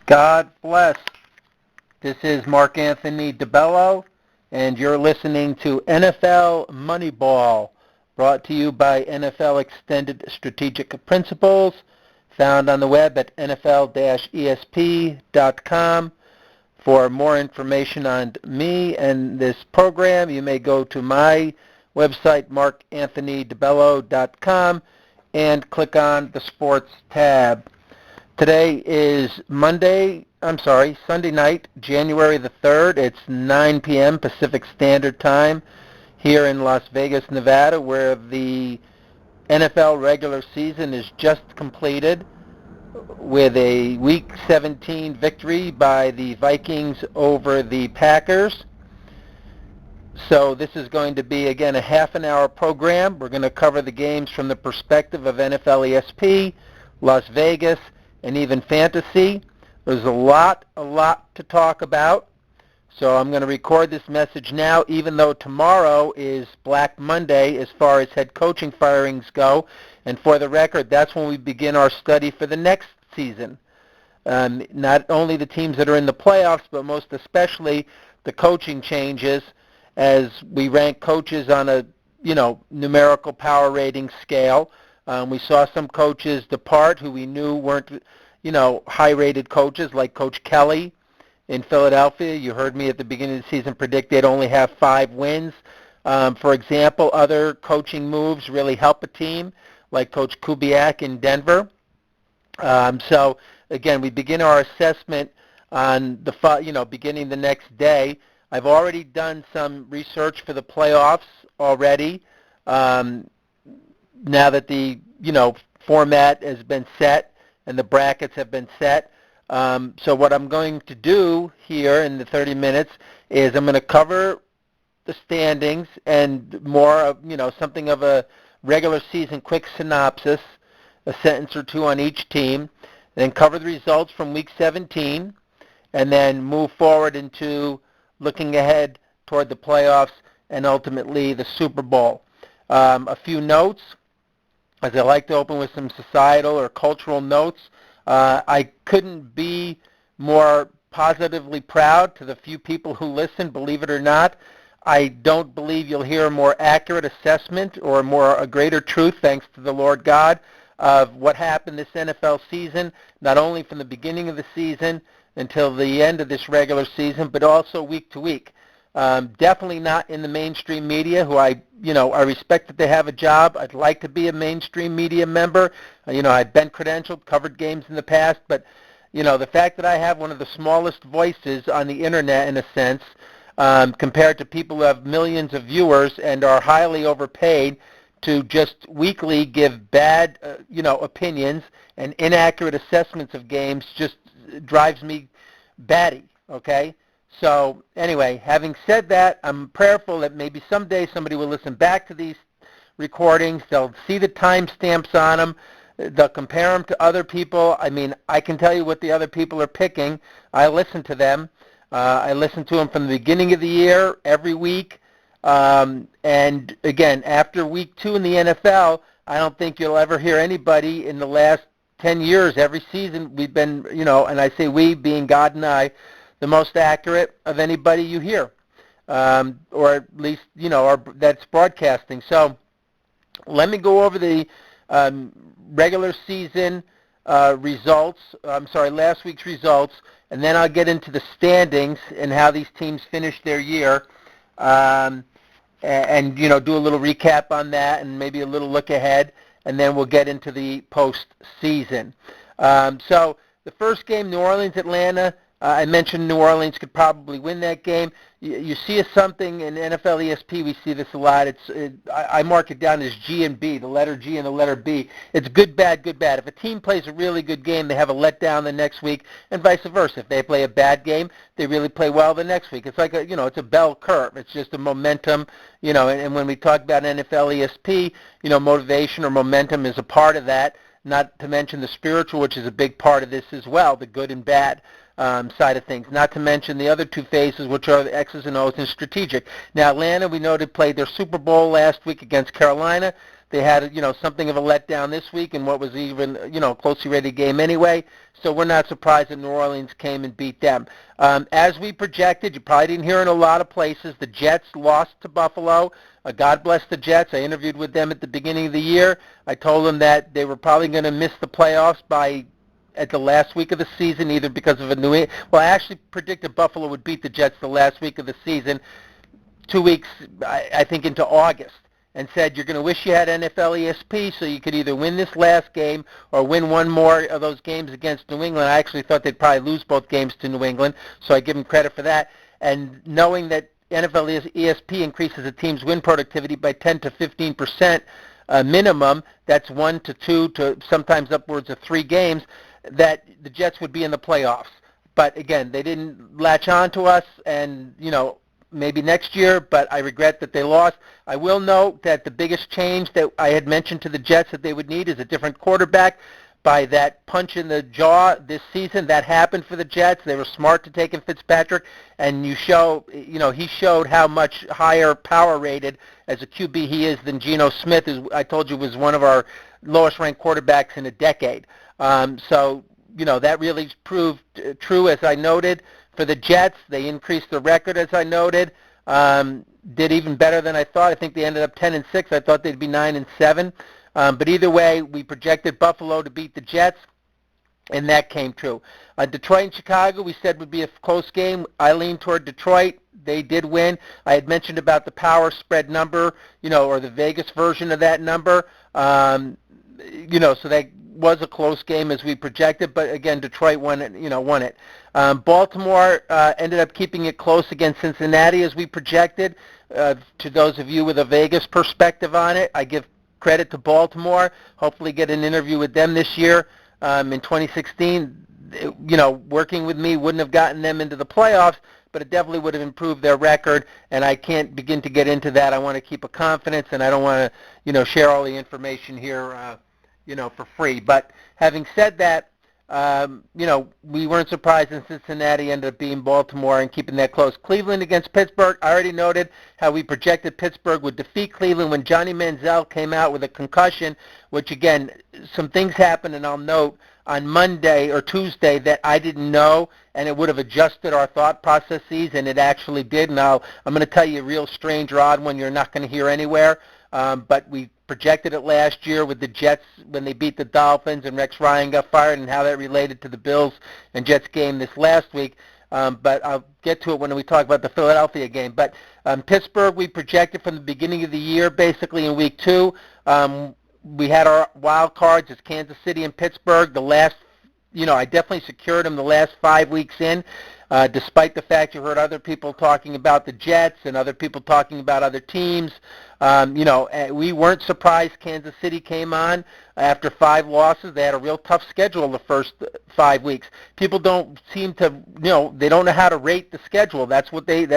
God bless. This is Mark Anthony DeBello, and you're listening to NFL Moneyball, brought to you by NFL Extended Strategic Principles, found on the web at nfl-esp.com. For more information on me and this program, you may go to my website, markanthonydebello.com, and click on the Sports tab. Today is Sunday night, January the 3rd. It's 9 p.m. Pacific Standard Time here in Las Vegas, Nevada, where the NFL regular season is just completed with a Week 17 victory by the Vikings over the Packers. So this is going to be, again, a half-an-hour program. We're going to cover the games from the perspective of NFL ESP, Las Vegas, and even fantasy. There's a lot to talk about. So I'm going to record this message now, even though tomorrow is Black Monday as far as head coaching firings go. And for the record, that's when we begin our study for the next season. Not only the teams that are in the playoffs, but most especially the coaching changes as we rank coaches on a, numerical power rating scale. We saw some coaches depart who we knew weren't, high-rated coaches like Coach Kelly in Philadelphia. You heard me at the beginning of the season predict they'd only have 5 wins. For example, other coaching moves really help a team, like Coach Kubiak in Denver. So, again, we begin our assessment on beginning the next day. I've already done some research for the playoffs already. Now that the, format has been set and the brackets have been set. So what I'm going to do here in the 30 minutes is I'm going to cover the standings and more of, something of a regular season quick synopsis, a sentence or two on each team, then cover the results from Week 17, and then move forward into looking ahead toward the playoffs and ultimately the Super Bowl. A few notes, as I like to open with some societal or cultural notes. I couldn't be more positively proud to the few people who listen, believe it or not. I don't believe you'll hear a more accurate assessment or a greater truth, thanks to the Lord God, of what happened this NFL season, not only from the beginning of the season until the end of this regular season, but also week to week. Definitely not in the mainstream media, who I respect that they have a job. I'd like to be a mainstream media member. I've been credentialed, covered games in the past, but, the fact that I have one of the smallest voices on the internet, in a sense, compared to people who have millions of viewers and are highly overpaid to just weekly give bad, opinions and inaccurate assessments of games, just drives me batty, okay? So anyway, having said that, I'm prayerful that maybe someday somebody will listen back to these recordings. They'll see the timestamps on them. They'll compare them to other people. I mean, I can tell you what the other people are picking. I listen to them. I listen to them from the beginning of the year, every week. And again, after week 2 in the NFL, I don't think you'll ever hear anybody in the last 10 years, every season we've been, and I say we, being God and I, the most accurate of anybody you hear, or at least, that's broadcasting. So let me go over the regular season last week's results, and then I'll get into the standings and how these teams finished their year, and do a little recap on that and maybe a little look ahead, and then we'll get into the postseason. So the first game, New Orleans-Atlanta, I mentioned New Orleans could probably win that game. You see something in NFL ESP, we see this a lot. I mark it down as G and B, the letter G and the letter B. It's good, bad, good, bad. If a team plays a really good game, they have a letdown the next week, and vice versa. If they play a bad game, they really play well the next week. It's like it's a bell curve. It's just a momentum, and when we talk about NFL ESP, motivation or momentum is a part of that, not to mention the spiritual, which is a big part of this as well, the good and bad side of things, not to mention the other 2 phases, which are the X's and O's and strategic. Now, Atlanta, we know they played their Super Bowl last week against Carolina. they had, something of a letdown this week in what was even, a closely rated game anyway. So we're not surprised that New Orleans came and beat them. As we projected, you probably didn't hear in a lot of places, the Jets lost to Buffalo. God bless the Jets. I interviewed with them at the beginning of the year. I told them that they were probably going to miss the playoffs at the last week of the season, either because of I actually predicted Buffalo would beat the Jets the last week of the season, 2 weeks, I think, into August, and said you're going to wish you had NFL ESP so you could either win this last game or win one more of those games against New England. I actually thought they'd probably lose both games to New England, so I give them credit for that. And knowing that NFL ESP increases a team's win productivity by 10 to 15% minimum, that's 1 to 2 to sometimes upwards of 3 games, that the Jets would be in the playoffs. But again, they didn't latch on to us, and, maybe next year, but I regret that they lost. I will note that the biggest change that I had mentioned to the Jets that they would need is a different quarterback. By that punch in the jaw this season, that happened for the Jets. They were smart to take in Fitzpatrick, and he showed how much higher power rated as a QB he is than Geno Smith, who I told you was one of our lowest ranked quarterbacks in a decade. So that really proved true, as I noted. For the Jets, they increased the record, as I noted. Did even better than I thought. I think they ended up 10-6. I thought they'd be 9-7. But either way, we projected Buffalo to beat the Jets, and that came true. Detroit and Chicago, we said would be a close game. I leaned toward Detroit. They did win. I had mentioned about the power spread number, or the Vegas version of that number. So that was a close game as we projected, but again, Detroit won it. Baltimore ended up keeping it close against Cincinnati as we projected. To those of you with a Vegas perspective on it, I give credit to Baltimore. Hopefully get an interview with them this year. In 2016, working with me wouldn't have gotten them into the playoffs, but it definitely would have improved their record, and I can't begin to get into that. I want to keep a confidence, and I don't want to, share all the information here, for free. But having said that, we weren't surprised in Cincinnati ended up being Baltimore and keeping that close. Cleveland against Pittsburgh, I already noted how we projected Pittsburgh would defeat Cleveland when Johnny Manziel came out with a concussion, which again, some things happened, and I'll note on Monday or Tuesday that I didn't know, and it would have adjusted our thought processes, and it actually did. And I'm going to tell you a real strange or odd one you're not going to hear anywhere, but we projected it last year with the Jets when they beat the Dolphins and Rex Ryan got fired, and how that related to the Bills and Jets game this last week. But I'll get to it when we talk about the Philadelphia game. But Pittsburgh, we projected from the beginning of the year, basically in week 2. We had our wild cards as Kansas City and Pittsburgh. I definitely secured them the last 5 weeks in, despite the fact you heard other people talking about the Jets and other people talking about other teams. We weren't surprised Kansas City came on after 5 losses. They had a real tough schedule the first 5 weeks. People don't seem to, they don't know how to rate the schedule. That's what NFL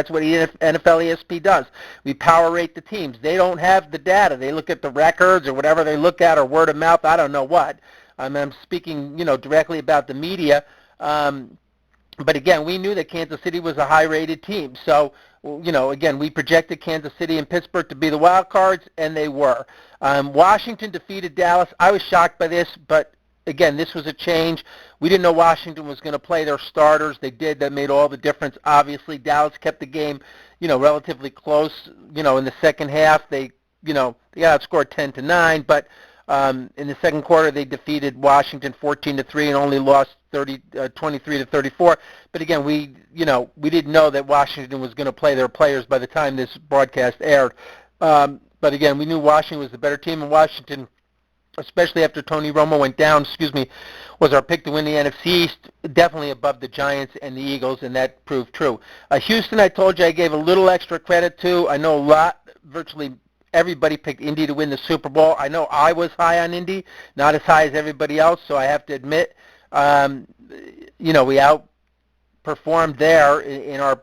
ESP does. We power rate the teams. They don't have the data. They look at the records or whatever they look at, or word of mouth. I don't know what. I'm speaking, directly about the media. But again, we knew that Kansas City was a high-rated team. So, again, we projected Kansas City and Pittsburgh to be the wild cards, and they were. Washington defeated Dallas. I was shocked by this, but again, this was a change. We didn't know Washington was going to play their starters. They did. That made all the difference. Obviously, Dallas kept the game, relatively close. In the second half, they got outscored 10-9, but in the second quarter, they defeated Washington 14-3 and only lost 23-34. But again, we didn't know that Washington was going to play their players by the time this broadcast aired. But again, we knew Washington was the better team, and Washington, especially after Tony Romo went down, was our pick to win the NFC East, definitely above the Giants and the Eagles, and that proved true. Houston, I told you I gave a little extra credit to. I know virtually everybody picked Indy to win the Super Bowl. I know I was high on Indy, not as high as everybody else, so I have to admit, we outperformed there in our,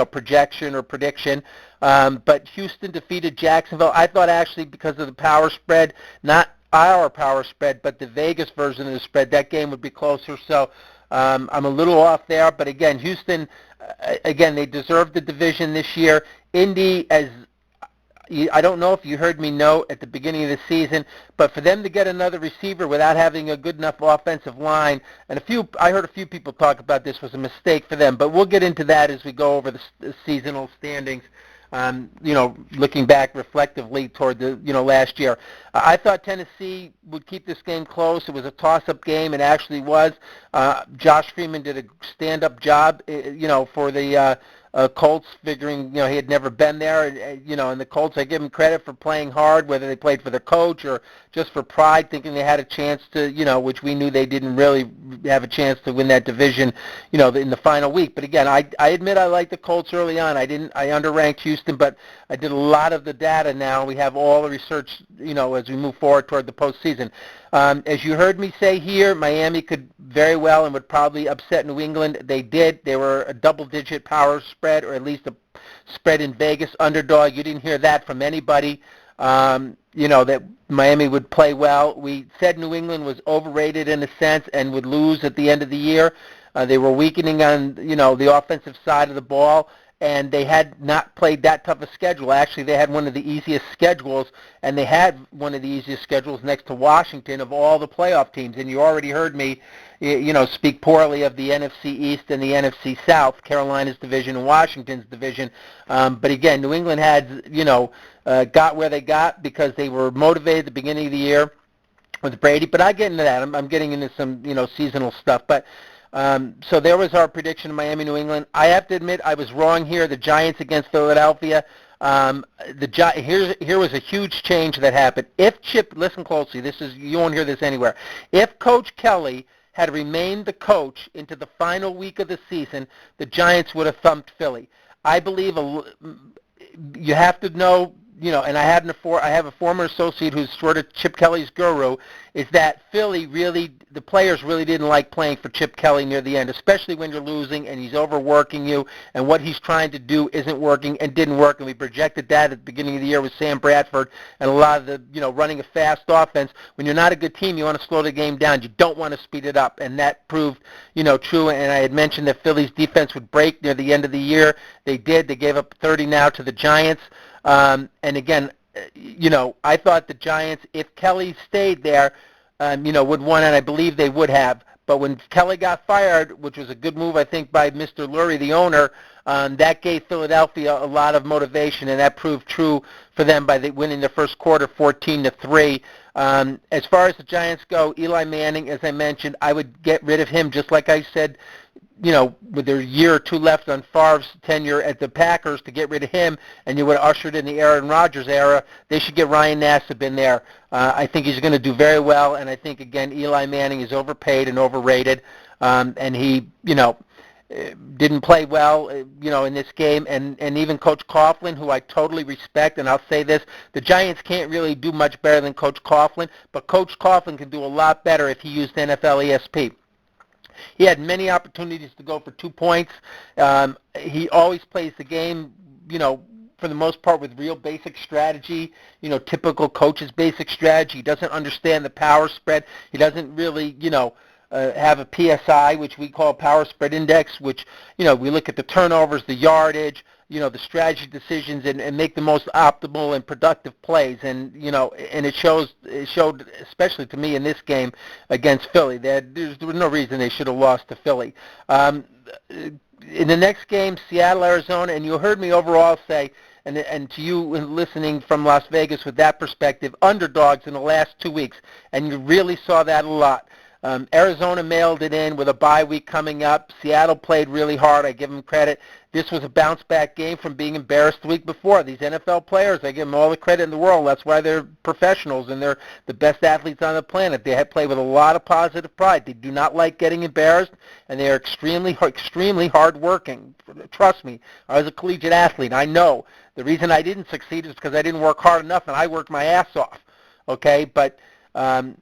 projection or prediction. But Houston defeated Jacksonville. I thought actually because of the power spread, not our power spread, but the Vegas version of the spread, that game would be closer. So I'm a little off there. But again, Houston, they deserved the division this year. Indy, as I don't know if you heard me note at the beginning of the season, but for them to get another receiver without having a good enough offensive line, and I heard a few people talk about this was a mistake for them, but we'll get into that as we go over the seasonal standings. Looking back reflectively toward the, last year. I thought Tennessee would keep this game close. It was a toss-up game. It actually was. Josh Freeman did a stand-up job, for the Colts, figuring, he had never been there. And the Colts, I give them credit for playing hard, whether they played for their coach or just for pride, thinking they had a chance to, which we knew they didn't really have a chance to win that division, in the final week. But again, I admit I liked the Colts early on. I underranked Houston, but I did a lot of the data now. We have all the research, as we move forward toward the postseason. As you heard me say here, Miami could very well and would probably upset New England. They did. They were a double-digit power spread, or at least a spread in Vegas underdog. You didn't hear that from anybody, that Miami would play well. We said New England was overrated in a sense and would lose at the end of the year. They were weakening on, the offensive side of the ball, and they had not played that tough a schedule. Actually, they had one of the easiest schedules, and they had one of the easiest schedules next to Washington of all the playoff teams. And you already heard me, speak poorly of the NFC East and the NFC South, Carolina's division and Washington's division. But again, New England had, got where they got because they were motivated at the beginning of the year with Brady. But I get into that. I'm getting into some, seasonal stuff. But so there was our prediction of Miami, New England. I have to admit I was wrong here. The Giants against Philadelphia. Here was a huge change that happened. If listen closely. You won't hear this anywhere. If Coach Kelly had remained the coach into the final week of the season, the Giants would have thumped Philly. I believe you have to know. And I have a former associate who's sort of Chip Kelly's guru, is that Philly the players really didn't like playing for Chip Kelly near the end, especially when you're losing and he's overworking you and what he's trying to do isn't working and didn't work. And we projected that at the beginning of the year with Sam Bradford and a lot of the, running a fast offense. When you're not a good team, you want to slow the game down. You don't want to speed it up. And that proved, true. And I had mentioned that Philly's defense would break near the end of the year. They did. They gave up 30 now to the Giants. And again, I thought the Giants, if Kelly stayed there, would win, and I believe they would have. But when Kelly got fired, which was a good move, I think, by Mr. Lurie, the owner, that gave Philadelphia a lot of motivation, and that proved true for them by winning the first quarter 14-3. As far as the Giants go, Eli Manning, as I mentioned, I would get rid of him, just like I said, with their year or two left on Favre's tenure at the Packers, to get rid of him, and you would have ushered in the Aaron Rodgers era. They should get Ryan Nassib in there. I think he's going to do very well, and I think, again, Eli Manning is overpaid and overrated, and he, didn't play well, in this game, and even Coach Coughlin, who I totally respect, and I'll say this, the Giants can't really do much better than Coach Coughlin, but Coach Coughlin can do a lot better if he used NFL ESP. He had many opportunities to go for 2 points. He always plays the game, for the most part with real basic strategy, typical coach's basic strategy. He doesn't understand the power spread. He doesn't really, have a PSI, which we call power spread index, which, we look at the turnovers, the yardage, the strategy decisions, and make the most optimal and productive plays. And, and it showed, especially to me in this game against Philly, there was no reason they should have lost to Philly. In the next game, Seattle, Arizona, and you heard me overall say, and to you listening from Las Vegas with that perspective, underdogs in the last 2 weeks, and you really saw that a lot. Arizona mailed it in with a bye week coming up. Seattle played really hard. I give them credit. This was a bounce-back game from being embarrassed the week before. These NFL players, I give them all the credit in the world. That's why they're professionals, and they're the best athletes on the planet. They play with a lot of positive pride. They do not like getting embarrassed, and they are extremely hard-working. Trust me, I was a collegiate athlete. I know. The reason I didn't succeed is because I didn't work hard enough, and I worked my ass off. Okay, but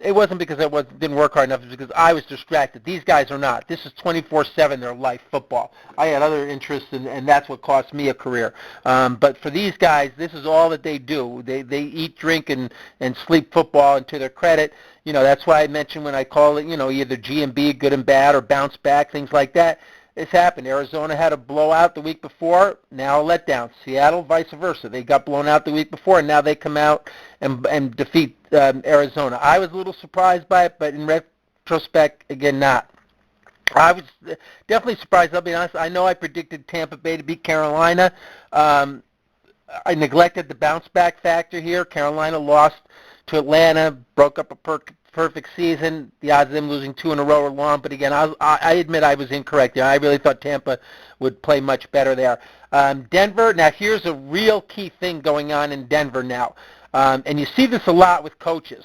it wasn't because I didn't work hard enough. It was because I was distracted. These guys are not. This is 24/7 their life, football. I had other interests, and that's what cost me a career. But for these guys, this is all that they do. They eat, drink, and sleep football, and to their credit, that's why I mentioned when I call it, either G and B, good and bad, or bounce back, things like that. has happened. Arizona had a blowout the week before, now a letdown. Seattle, vice versa. They got blown out the week before, and now they come out and defeat Arizona. I was a little surprised by it, but in retrospect, again, not. I was definitely surprised. I'll be honest. I know I predicted Tampa Bay to beat Carolina. I neglected the bounce-back factor here. Carolina lost to Atlanta, broke up a perfect season. The odds of them losing 2 in a row are long, but again, I admit I was incorrect. I really thought Tampa would play much better there. Denver, now here's a real key thing going on in Denver now, and you see this a lot with coaches.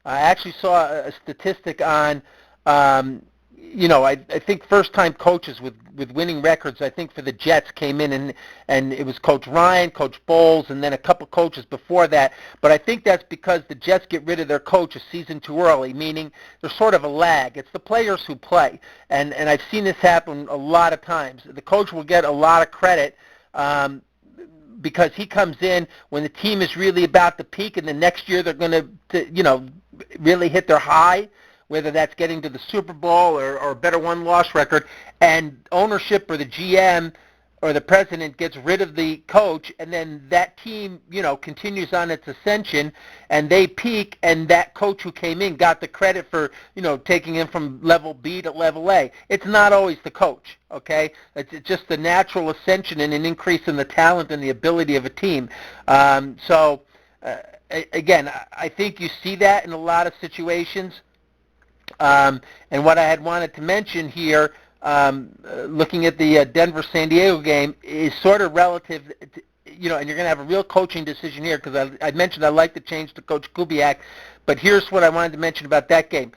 I actually saw a statistic on I think first-time coaches with winning records, I think for the Jets came in, and it was Coach Ryan, Coach Bowles, and then a couple coaches before that. But I think that's because the Jets get rid of their coach a season too early, meaning there's sort of a lag. It's the players who play, and I've seen this happen a lot of times. The coach will get a lot of credit because he comes in when the team is really about to peak, and the next year they're going to really hit their high, whether that's getting to the Super Bowl or a better one-loss record, and ownership or the GM or the president gets rid of the coach, and then that team, continues on its ascension, and they peak, and that coach who came in got the credit for, taking him from level B to level A. It's not always the coach, okay? It's just the natural ascension and an increase in the talent and the ability of a team. Again, I think you see that in a lot of situations. And what I had wanted to mention here, looking at the Denver-San Diego game, is sort of relative, to, and you're going to have a real coaching decision here, because I mentioned I'd like to change to Coach Kubiak, but here's what I wanted to mention about that game.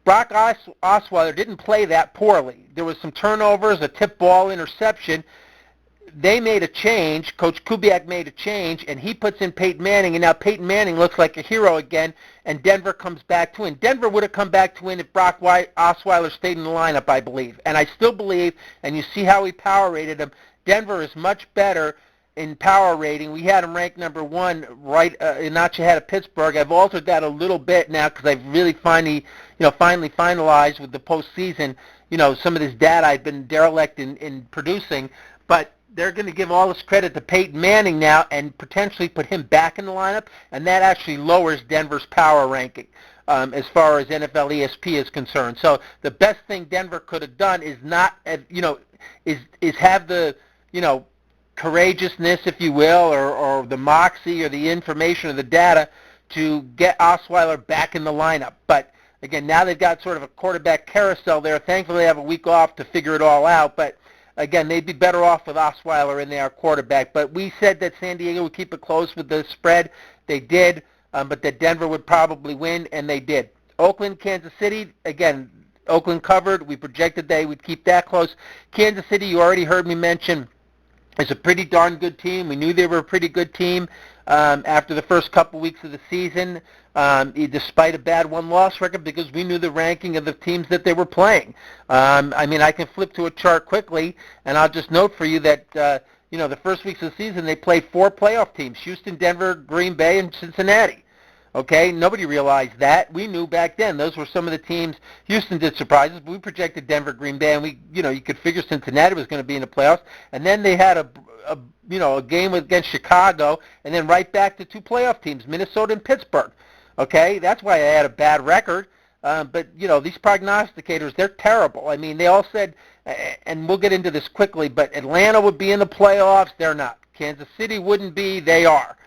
Brock Osweiler didn't play that poorly. There was some turnovers, a tip ball interception. They made a change. Coach Kubiak made a change, and he puts in Peyton Manning, and now Peyton Manning looks like a hero again, and Denver comes back to win. Denver would have come back to win if Brock Osweiler stayed in the lineup, I believe. And I still believe, and you see how we power rated him, Denver is much better in power rating. We had him ranked number 1 right a notch ahead of Pittsburgh. I've altered that a little bit now because I've really finally finalized with the postseason, some of this data I've been derelict in producing, but they're going to give all this credit to Peyton Manning now and potentially put him back in the lineup, and that actually lowers Denver's power ranking as far as NFL ESP is concerned. So the best thing Denver could have done is not, is have the, courageousness, if you will, or the moxie or the information or the data to get Osweiler back in the lineup. But again, now they've got sort of a quarterback carousel there. Thankfully, they have a week off to figure it all out, but again, they'd be better off with Osweiler in there, quarterback. But we said that San Diego would keep it close with the spread. They did, but that Denver would probably win, and they did. Oakland, Kansas City, again, Oakland covered. We projected they would keep that close. Kansas City, you already heard me mention, is a pretty darn good team. We knew they were a pretty good team after the first couple weeks of the season, despite a bad one-loss record, because we knew the ranking of the teams that they were playing. I can flip to a chart quickly, and I'll just note for you that, the first weeks of the season, they played 4 playoff teams: Houston, Denver, Green Bay, and Cincinnati. Okay, nobody realized that. We knew back then those were some of the teams. Houston did surprise us, but we projected Denver, Green Bay, and we, you could figure Cincinnati was going to be in the playoffs. And then they had a game against Chicago, and then right back to 2 playoff teams, Minnesota and Pittsburgh. Okay, that's why I had a bad record. But these prognosticators, they're terrible. They all said, and we'll get into this quickly, but Atlanta would be in the playoffs. They're not. Kansas City wouldn't be. They are.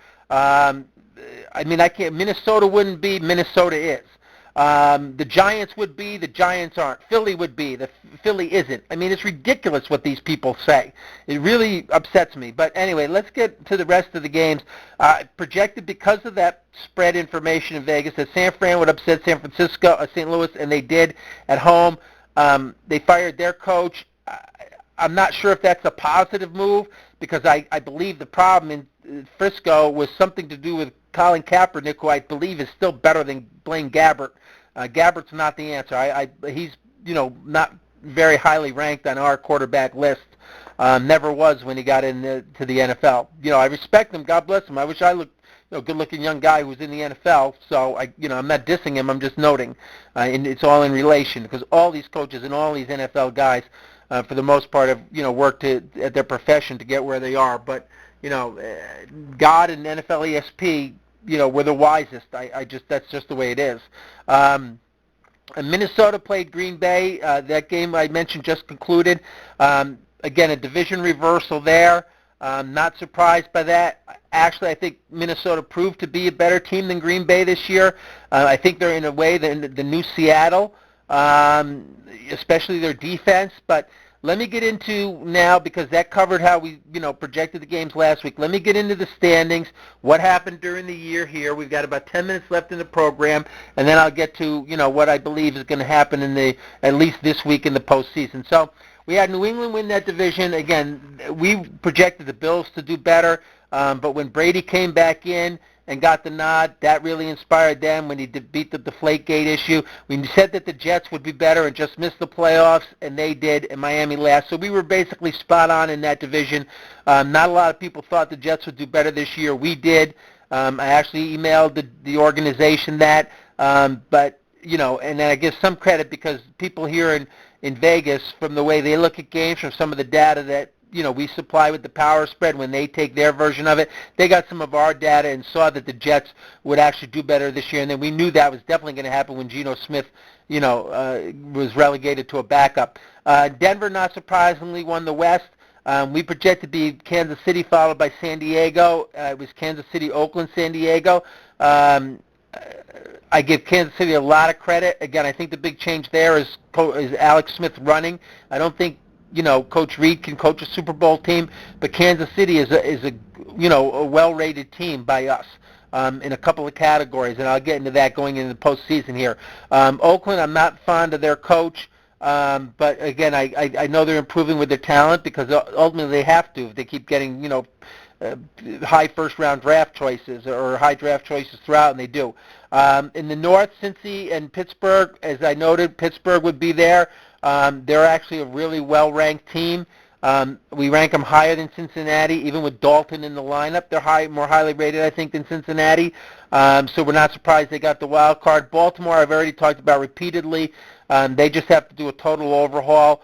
Minnesota wouldn't be. Minnesota is. The Giants would be. The Giants aren't. Philly would be. The Philly isn't. It's ridiculous what these people say. It really upsets me. But anyway, let's get to the rest of the games. Projected because of that spread information in Vegas that San Fran would upset St. Louis, and they did at home. They fired their coach. I'm not sure if that's a positive move, because I believe the problem in Frisco was something to do with Colin Kaepernick, who I believe is still better than Blaine Gabbert. Gabbert's not the answer. He's not very highly ranked on our quarterback list. Never was when he got into the NFL. I respect him. God bless him. I wish I looked good-looking young guy who's in the NFL. So I'm not dissing him. I'm just noting, and it's all in relation because all these coaches and all these NFL guys, for the most part, have worked at their profession to get where they are. But God and NFL ESP, were the wisest. That's just the way it is. Minnesota played Green Bay. That game I mentioned just concluded. Again, a division reversal there. Not surprised by that. Actually, I think Minnesota proved to be a better team than Green Bay this year. I think they're in a way the new Seattle, especially their defense. But let me get into now, because that covered how we projected the games last week. Let me get into the standings, what happened during the year here. We've got about 10 minutes left in the program, and then I'll get to what I believe is going to happen at least this week in the postseason. So we had New England win that division. Again, we projected the Bills to do better, but when Brady came back in and got the nod, that really inspired them when he beat the Deflategate issue. We said that the Jets would be better and just miss the playoffs, and they did, and Miami last. So we were basically spot on in that division. Not a lot of people thought the Jets would do better this year. We did. I actually emailed the organization that, but and then I give some credit because people here in Vegas, from the way they look at games, from some of the data that we supply with the power spread, when they take their version of it, they got some of our data and saw that the Jets would actually do better this year. And then we knew that was definitely going to happen when Geno Smith, was relegated to a backup. Denver, not surprisingly, won the West. We projected to be Kansas City, followed by San Diego. It was Kansas City, Oakland, San Diego. I give Kansas City a lot of credit. Again, I think the big change there is Alex Smith running. I don't think Coach Reed can coach a Super Bowl team, but Kansas City is a well-rated team by us in a couple of categories, and I'll get into that going into the postseason here. Oakland, I'm not fond of their coach, but again, I know they're improving with their talent because ultimately they have to if they keep getting high first-round draft choices or high draft choices throughout, and they do. In the North, Cincy and Pittsburgh, as I noted, Pittsburgh would be there. They're actually a really well-ranked team. We rank them higher than Cincinnati, even with Dalton in the lineup. They're more highly rated, I think, than Cincinnati. So we're not surprised they got the wild card. Baltimore, I've already talked about repeatedly. They just have to do a total overhaul.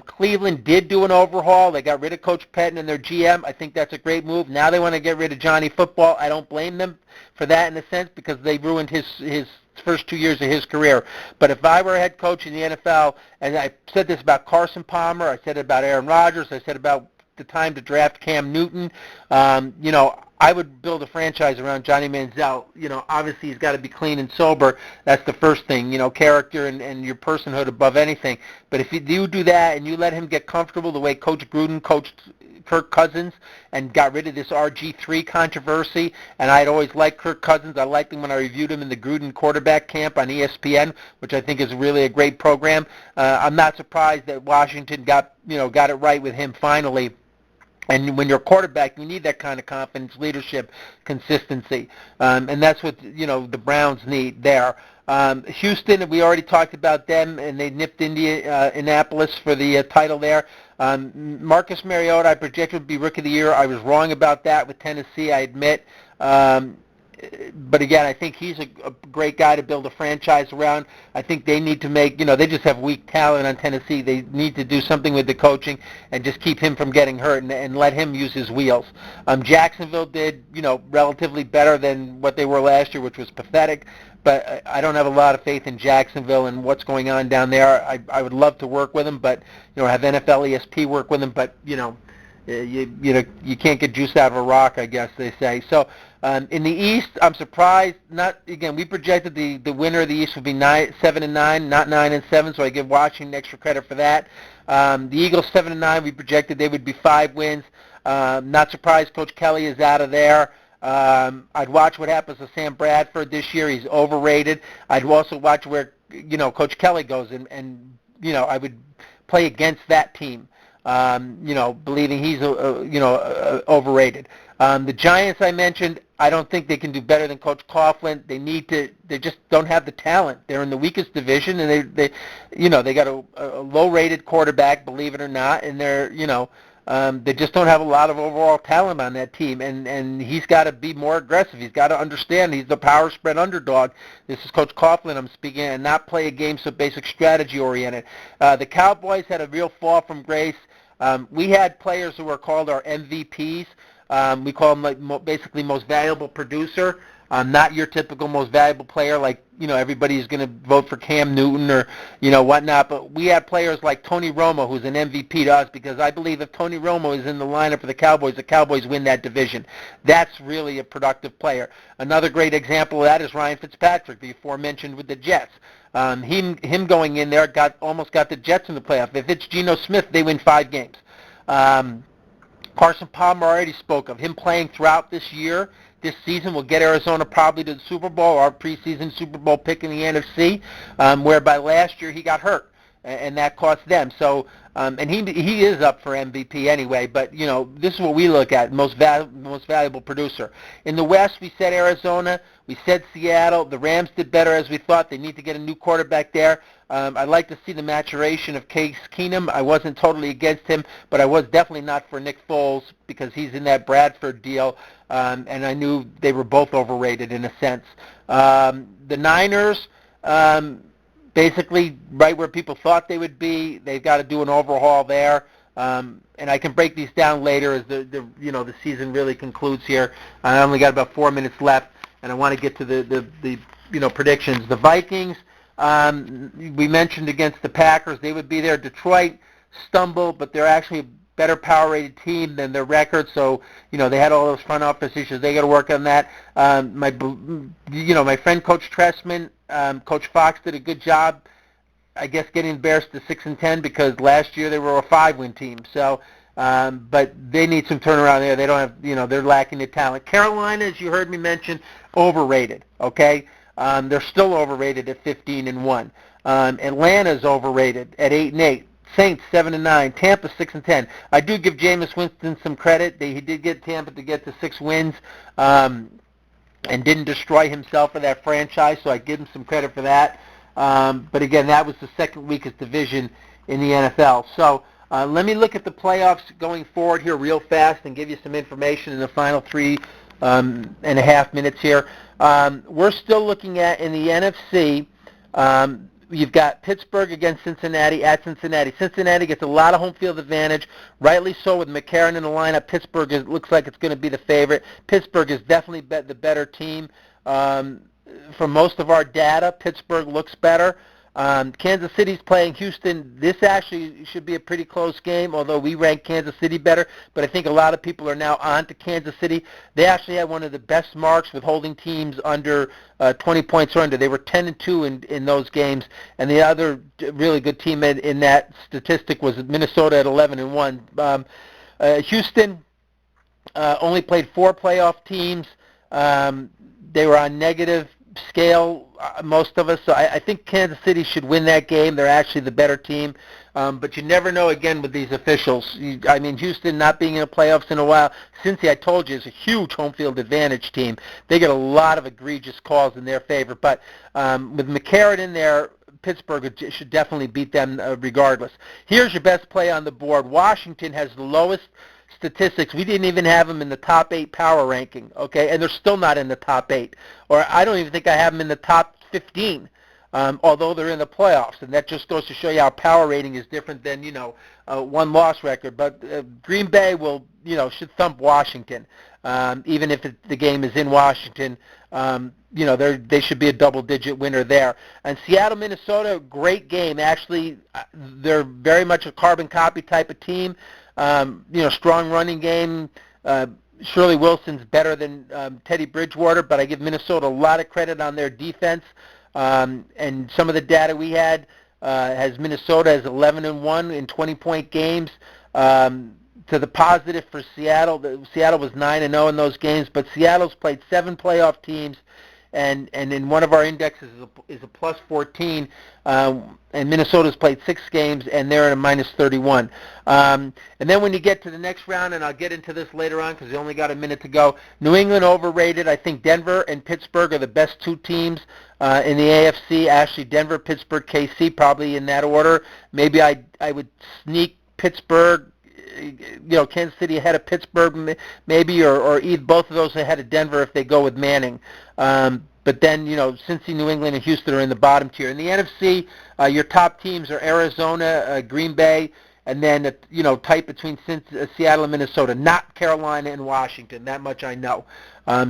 Cleveland did do an overhaul. They got rid of Coach Pettin and their GM. I think that's a great move. Now they want to get rid of Johnny Football. I don't blame them for that in a sense because they ruined his first 2 years of his career. But if I were a head coach in the NFL, and I said this about Carson Palmer, I said it about Aaron Rodgers, I said about the time to draft Cam Newton, I would build a franchise around Johnny Manziel. Obviously he's got to be clean and sober. That's the first thing, character and your personhood above anything. But if you do that and you let him get comfortable the way Coach Gruden coached Kirk Cousins and got rid of this RG3 controversy, and I'd always liked Kirk Cousins. I liked him when I reviewed him in the Gruden quarterback camp on ESPN, which I think is really a great program. I'm not surprised that Washington got it right with him finally. And when you're a quarterback, you need that kind of confidence, leadership, consistency, and that's what the Browns need there. Houston, we already talked about them, and they nipped Indianapolis for the title there. Marcus Mariota, I projected would be Rookie of the Year. I was wrong about that with Tennessee, I admit. But again, I think he's a great guy to build a franchise around. I think they need to make, they just have weak talent on Tennessee. They need to do something with the coaching and just keep him from getting hurt and let him use his wheels. Jacksonville did, relatively better than what they were last year, which was pathetic. But I don't have a lot of faith in Jacksonville and what's going on down there. I would love to work with them, but, have NFL ESP work with them, but, you can't get juice out of a rock, I guess they say. So in the East, I'm surprised. We projected the winner of the East would be 7-9, not 9-7. So I give Washington extra credit for that. The Eagles 7-9. We projected they would be 5 wins. Not surprised. Coach Kelly is out of there. I'd watch what happens to Sam Bradford this year. He's overrated. I'd also watch where Coach Kelly goes, and I would play against that team. Believing he's overrated. The Giants I mentioned, I don't think they can do better than Coach Coughlin. They just don't have the talent. They're in the weakest division, and they got a low-rated quarterback, believe it or not, and they're They just don't have a lot of overall talent on that team, and he's got to be more aggressive. He's got to understand he's the power spread underdog. This is Coach Coughlin I'm speaking, and not play a game so basic strategy oriented. The Cowboys had a real fall from grace. We had players who were called our MVPs. We call them like basically most valuable producer. Not your typical most valuable player like, everybody's going to vote for Cam Newton or, whatnot. But we had players like Tony Romo, who's an MVP to us, because I believe if Tony Romo is in the lineup for the Cowboys win that division. That's really a productive player. Another great example of that is Ryan Fitzpatrick, the aforementioned with the Jets. Him going in there almost got the Jets in the playoff. If it's Geno Smith, they win 5 games. Carson Palmer already spoke of him playing throughout this year. This season will get Arizona probably to the Super Bowl, our preseason Super Bowl pick in the NFC, whereby last year he got hurt, and that cost them. So, and he is up for MVP anyway, but, this is what we look at, most valuable producer. In the West, we said Arizona, we said Seattle. The Rams did better as we thought. They need to get a new quarterback there. I'd like to see the maturation of Case Keenum. I wasn't totally against him, but I was definitely not for Nick Foles because he's in that Bradford deal, and I knew they were both overrated in a sense. The Niners, basically right where people thought they would be. They've got to do an overhaul there, and I can break these down later as the season really concludes here. I only got about 4 minutes left, and I want to get to the predictions. The Vikings. We mentioned against the Packers, they would be there. Detroit stumbled, but they're actually a better power-rated team than their record. So, they had all those front office issues. They got to work on that. My friend Coach Tressman, Coach Fox did a good job, I guess, getting the Bears to 6-10 because last year they were a 5-win team. So, but they need some turnaround there. They don't have, they're lacking the talent. Carolina, as you heard me mention, overrated. Okay. They're still overrated at 15-1. Atlanta's overrated at 8-8. Saints 7-9. Tampa 6-10. I do give Jameis Winston some credit. He did get Tampa to get to 6 wins, and didn't destroy himself for that franchise. So I give him some credit for that. But again, that was the second weakest division in the NFL. So let me look at the playoffs going forward here real fast and give you some information in the final 3.5 minutes here. We're still looking at, in the NFC, you've got Pittsburgh against Cincinnati at Cincinnati. Cincinnati gets a lot of home field advantage, rightly so with McCarron in the lineup. Pittsburgh looks like it's going to be the favorite. Pittsburgh is definitely the better team. For most of our data, Pittsburgh looks better. Kansas City's playing Houston. This actually should be a pretty close game, although we rank Kansas City better. But I think a lot of people are now on to Kansas City. They actually had one of the best marks with holding teams under 20 points or under. They were 10-2 in those games. And the other really good team in that statistic was Minnesota at 11-1. Houston only played 4 playoff teams. They were on negative scale, most of us. So I think Kansas City should win that game. They're actually the better team. But you never know, again, with these officials. Houston not being in the playoffs in a while. Cincy, I told you, is a huge home field advantage team. They get a lot of egregious calls in their favor. But with McCarron in there, Pittsburgh should definitely beat them regardless. Here's your best play on the board. Washington has the lowest statistics. We didn't even have them in the top 8 power ranking, okay? And they're still not in the top 8. Or I don't even think I have them in the top 15, although they're in the playoffs. And that just goes to show you how power rating is different than, one-loss record. But Green Bay should thump Washington, even if the game is in Washington. They should be a double-digit winner there. And Seattle, Minnesota, great game. Actually, they're very much a carbon copy type of team. Strong running game. Shirley Wilson's better than Teddy Bridgewater, but I give Minnesota a lot of credit on their defense. And some of the data we had has Minnesota as 11-1 in 20-point games. To the positive for Seattle, Seattle was 9-0 in those games, but Seattle's played 7 playoff teams. And in one of our indexes is a plus 14, and Minnesota's played 6 games, and they're at a minus 31. And then when you get to the next round, and I'll get into this later on because we only got a minute to go, New England overrated. I think Denver and Pittsburgh are the best 2 teams in the AFC. Actually, Denver, Pittsburgh, KC, probably in that order. Maybe I would sneak Pittsburgh Kansas City ahead of Pittsburgh maybe, or either both of those ahead of Denver if they go with Manning. But then, Cincy, New England, and Houston are in the bottom tier. In the NFC, your top teams are Arizona, Green Bay, and then, tight between Seattle and Minnesota, not Carolina and Washington. That much I know.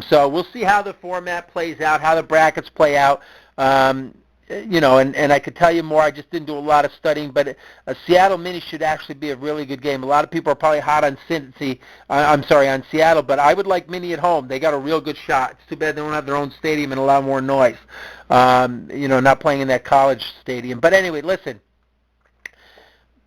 So we'll see how the format plays out, how the brackets play out. And I could tell you more. I just didn't do a lot of studying, but Seattle Mini should actually be a really good game. A lot of people are probably hot on on Seattle, but I would like Mini at home. They got a real good shot. It's too bad they don't have their own stadium and a lot more noise. Not playing in that college stadium. But anyway, listen.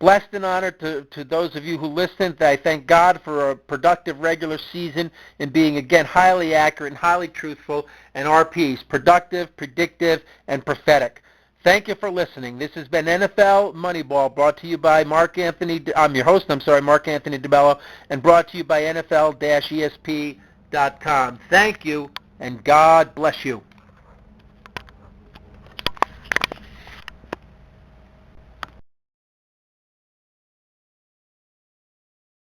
Blessed and honored to those of you who listened. I thank God for a productive regular season and being, again, highly accurate and highly truthful, and RPs, productive, predictive, and prophetic. Thank you for listening. This has been NFL Moneyball, brought to you by Mark Anthony. I'm your host, Mark Anthony DeBello, and brought to you by NFL-ESP.com. Thank you, and God bless you.